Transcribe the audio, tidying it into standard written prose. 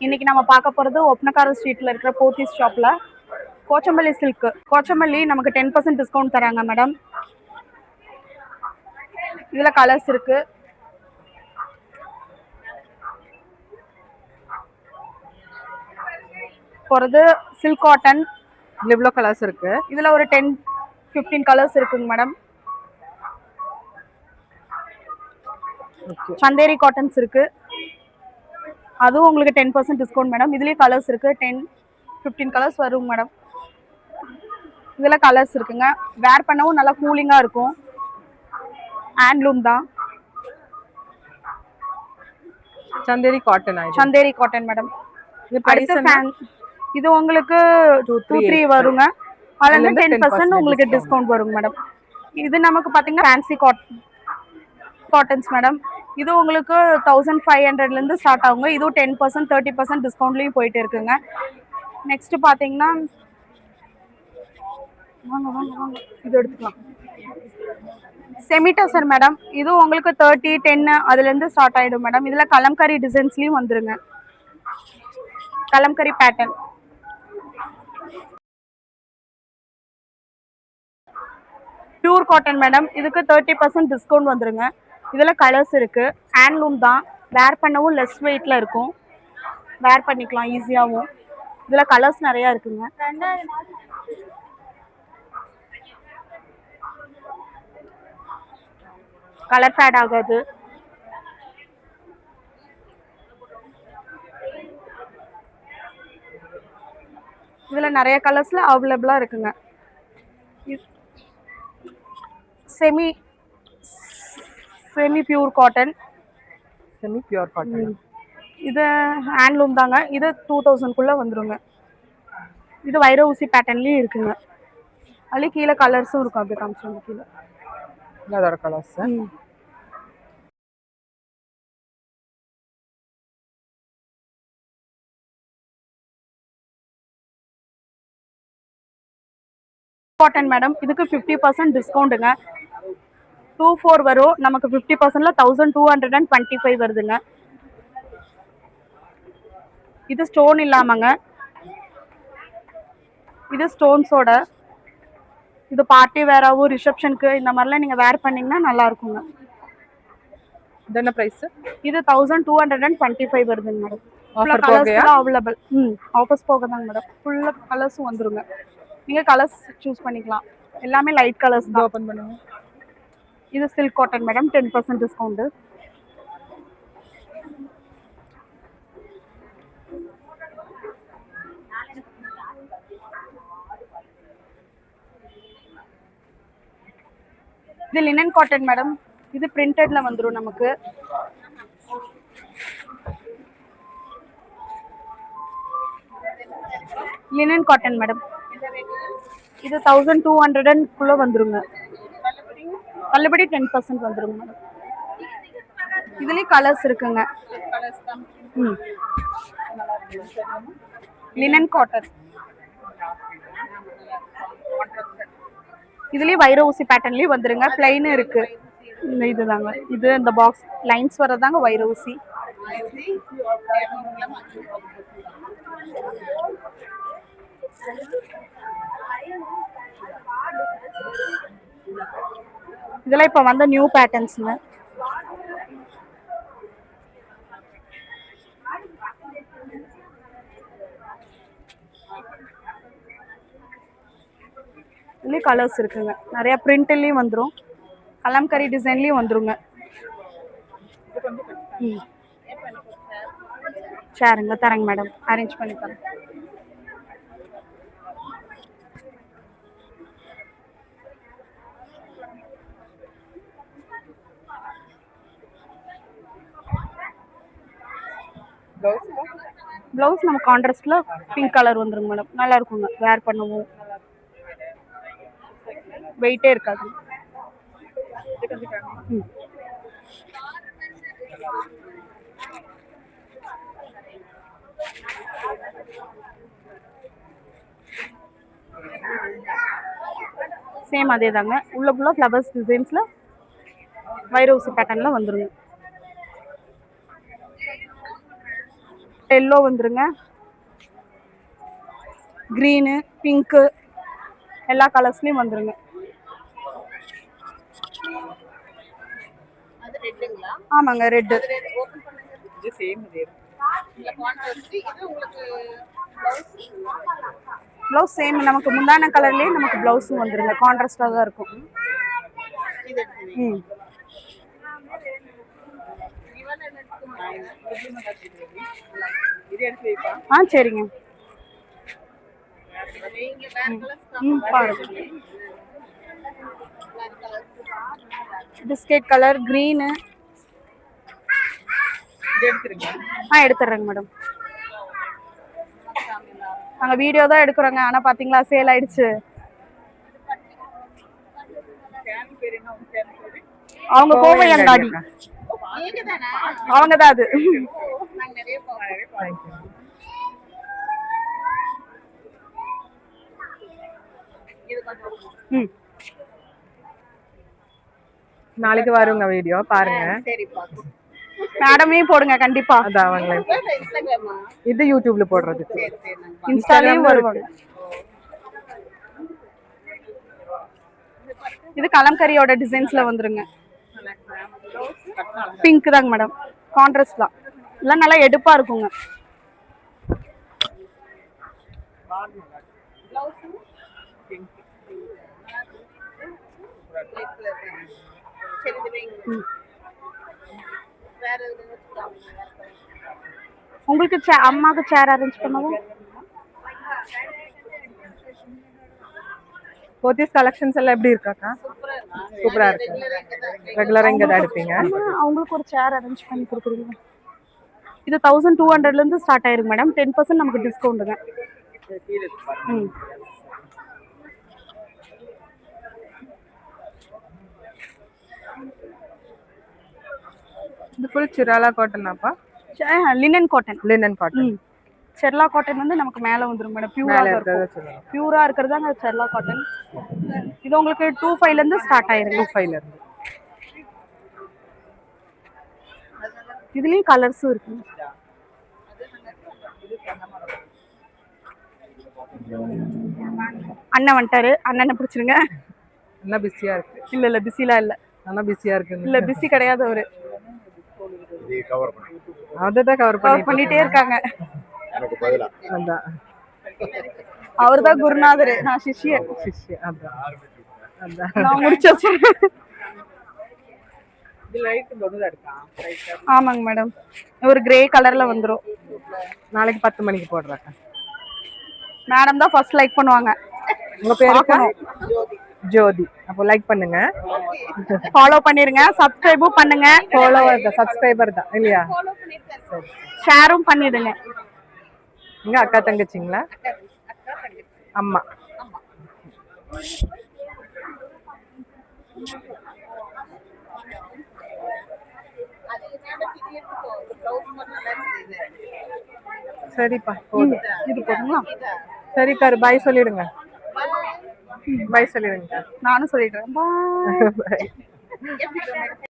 இன்னைக்கு நம்ம பார்க்க போகிறது ஒப்பனக்கார ஸ்ட்ரீட்டில் இருக்கிற போத்தீஸ் ஷாப்பில் கோச்சம்பள்ளி சில்க்கு. கோச்சம்பள்ளி நமக்கு 10% டிஸ்கவுண்ட் தராங்க மேடம். இதில் கலர்ஸ் இருக்குது. போகிறது சில்க் காட்டன். எவ்வளோ கலர்ஸ் இருக்கு? இதில் ஒரு 10-15 கலர்ஸ் இருக்குங்க மேடம். சந்தேரி காட்டன்ஸ் இருக்கு, அதுவும் உங்களுக்கு 10% டிஸ்கவுண்ட் மேடம். இதுலேயே கலர்ஸ் இருக்கு, 10-15 கலர்ஸ் வரும் மேடம். இதில் கலர்ஸ் இருக்குங்க. வேர் பண்ணவும் நல்லா கூலிங்காக இருக்கும். ஹேண்ட்லூம் தான். Chanderi cotton. Chanderi cotton madam. இது உங்களுக்கு 2-3 வருங்க. அதுல இருந்து 10% உங்களுக்கு டிஸ்கவுண்ட் வரும் மேடம். இது நமக்கு பாத்தீங்கன்னா ஃபேன்சி காட்டன்ஸ் மேடம். இது உங்களுக்கு 1500ல இருந்து ஸ்டார்ட் ஆகுங்க. இதுவும் 10% 30% டிஸ்கவுண்ட்லயும் போயிட்டு இருக்குங்க. நெக்ஸ்ட் பாத்தீங்கன்னா இது எடுத்துக்கலாம். Semi tussar madam. இது உங்களுக்கு 30-10 அதுல இருந்து ஸ்டார்ட் ஆயிடும் மேடம். இதுல கலம்காரி டிசைன்ஸ்லயும் வந்துருங்க. Kalamkari pattern. Pure cotton madam. இதுக்கு 30% டிஸ்கவுண்ட் வந்துருங்க. இதுல கலர்ஸ் இருக்கு. ஹேண்ட்லூம் தான். வேர் பண்ணவும் லெஸ் வெயிட்ல இருக்கும். வேர் பண்ணிக்கலாம் ஈஸியாகவும். இதுல கலர்ஸ் நிறைய இருக்குங்க. கலர் ஃபேட் ஆகாது. இதுல நிறைய கலர்ஸ்ல அவைலபிளா இருக்குங்க. Semi pure cotton. இது ஹேண்ட்லூம் தாங்க. இது 2000 வந்துருங்க. இது வைர ஊசி பேட்டர்ன்லயும் இருக்குங்க. அதுல கீழே கலர்ஸும் இருக்கும். அப்படியே காமிச்சாங்க கீழே அதோட கலர்ஸ். Cotton madam. இதுக்கு 50% டிஸ்கவுண்ட்டுங்க. 24 வரும் நமக்கு. 50%ல 1225 வருதுங்க. இது ஸ்டோன் இல்லாமங்க. இது ஸ்டோன்ஸோட. இது பார்ட்டி வேராவும் ரிசப்ஷனுக்கு இந்த மாதிரிலாம் நீங்க வேர் பண்ணீங்கன்னா நல்லா இருக்குங்க. என்ன பிரைஸ்? இது 1225 வருதுங்க மேடம். ஆஃபர் போகயா? அவைலபிள். ஆஃபர்ஸ் போக தாங்க மேடம். ஃபுல்லா கலர்ஸும் வந்துருங்க. நீங்க கலர்ஸ் சூஸ் பண்ணிக்கலாம். எல்லாமே லைட் கலர்ஸ் தான். ஓபன் பண்ணுங்க. இது சில்க் காட்டன் மேடம். 10% டிஸ்கவுண்ட். இது லினன் காட்டன் மேடம். இது பிரிண்டட்ல வந்துரும் நமக்கு. Linen cotton madam. இது 1200 வந்துருங்க. தள்ளுபடி 10% வந்துருங்க மேடம். இதுலயும் கலர்ஸ் இருக்குங்க. Linen cotton. இதுலயும் வைர ஊசி பேட்டர்ன்லயும் வந்துருங்க. பிளைன் இருக்கு. இதுதாங்க. இது இந்த பாக்ஸ் லைன்ஸ் வரதாங்க வைர ஊசி. இதெல்லாம் இப்ப வந்த நியூ பேட்டர்ன்ஸ்ங்க. இதுலயும் கலர்ஸ் இருக்குங்க. நிறைய பிரிண்ட்லயும் வந்துரும். கலம்கரி டிசைன்லயும் வந்துருங்க. சரிங்க தரேங்க மேடம். அரேஞ்ச் பண்ணி தரேன். ப்ளவுஸ் நம்ம கான்ட்ராஸ்ட்ல பிங்க் கலர் வந்துருங்க மேடம். நல்லா இருக்குங்க வேர் பண்ணவும். வெயிட்டே இருக்காது. சேம் அதே தாங்க. உள்ள ஃபுல்லா ஃப்ளவர்ஸ் டிசைன்ஸ்ல வைர ஊசி பேட்டர்ன்ல வந்துருங்க. எல்லோ வந்துருங்க, கிரீனு, பிங்க்கு எல்லா கலர்ஸ்லயும் வந்துருங்க. ஆமாங்க, ரெட். ப்ளவுஸ் சேம் நமக்கு முந்தான கலர்லயே நமக்கு ப்ளவுஸும் வந்துருங்க. கான்ட்ராஸ்டா தான் இருக்கும். ம். சரிங்க. பாருங்க, பிஸ்கெட் கலர், கிரீனு. எடுத்துறேங்க மேடம். நாங்க வீடியோ தான் எடுக்கிறோங்க, ஆனா பாத்தீங்களா சேல் ஆயிடுச்சு. அவங்க கோவையங்காடி, அவங்க தான் அது. நாளைக்கு வருங்க வீடியோ பாருங்க. மேடமே போடுங்க கண்டிப்பா. அதான் அவங்களே இது யூடியூப்ல போடுறது, இன்ஸ்டாலயும் வருவாங்க. இது கலம்கரியோட டிசைன்ஸ்ல வந்துருங்க. பிங்க் தாங்க மேடம், கான்ட்ராஸ்ட் தான். எல்லாம் நல்லா எடுப்பா இருக்குங்க. உங்களுக்கு அம்மாக்கு சேர் அரேஞ்ச் பண்ணவும். போத்தீஸ் கலெக்ஷன்ஸ் எல்லாம் எப்படி இருக்காக்கா? சூப்பரா இருக்கு. ரெகுலரா இங்க தான் எடுப்பீங்க? அவங்களுக்கு ஒரு சேர் அரேஞ்ச் பண்ணி கொடுக்குறீங்க. இது 1200ல இருந்து ஸ்டார்ட் ஆயிருக்கு மேடம். 10% நமக்கு டிஸ்கவுண்ட்டுங்க. இது ஃபுல் சிராலா காட்டனாப்பா? Linen cotton. Linen cotton. Chirala cotton வந்து நமக்கு மேல வந்துரும் மேடம். பியூரா இருக்கிறது அந்த செர்லா காட்டன். இது உங்களுக்கு 25ல இருந்து ஸ்டார்ட் ஆயிருக்கு. 25ல இருந்து. இதுலயும் கலர்ஸும் இருக்கு. அண்ணன் வந்துட்டாரு, அண்ணனை பிடிச்சிருங்க. என்ன பிஸியா இருக்கு? இல்ல பிஸிலாம் இல்ல. ஆனா பிஸியா இருக்கு. இல்ல பிஸி கிடையாது, அவரு அததான் கவர் பண்ணிட்டே இருக்காங்க. அதான் அவர்தான் குருநாதர், நான் சிஷ்யன். நான் முடிச்சு. ஆமாங்க மேடம், ஒரு கிரே கலர்ல வந்துரும். நாளைக்கு 10 மணிக்கு போடுறாங்க. மேடம் தான் ஃபர்ஸ்ட் லைக் பண்ணுவாங்க. உங்க பேரு? ஜோதி. அப்போ லைக் பண்ணுங்க, ஃபாலோ பண்ணிருங்க, சப்ஸ்கிரைபும் பண்ணுங்க. ஃபாலோவர் தான், சப்ஸ்கிரைபர் தான் இல்லையா? ஷேரும் பண்ணிடுங்க. இங்க அக்கா தங்கச்சிங்களா? அம்மா. சரிப்பா, இது போதுங்களா? சரி காரு, பாய் சொல்லிடுங்க. பாய் சொல்லிடுங்க. நானும் சொல்லிடுறேன். பாய்.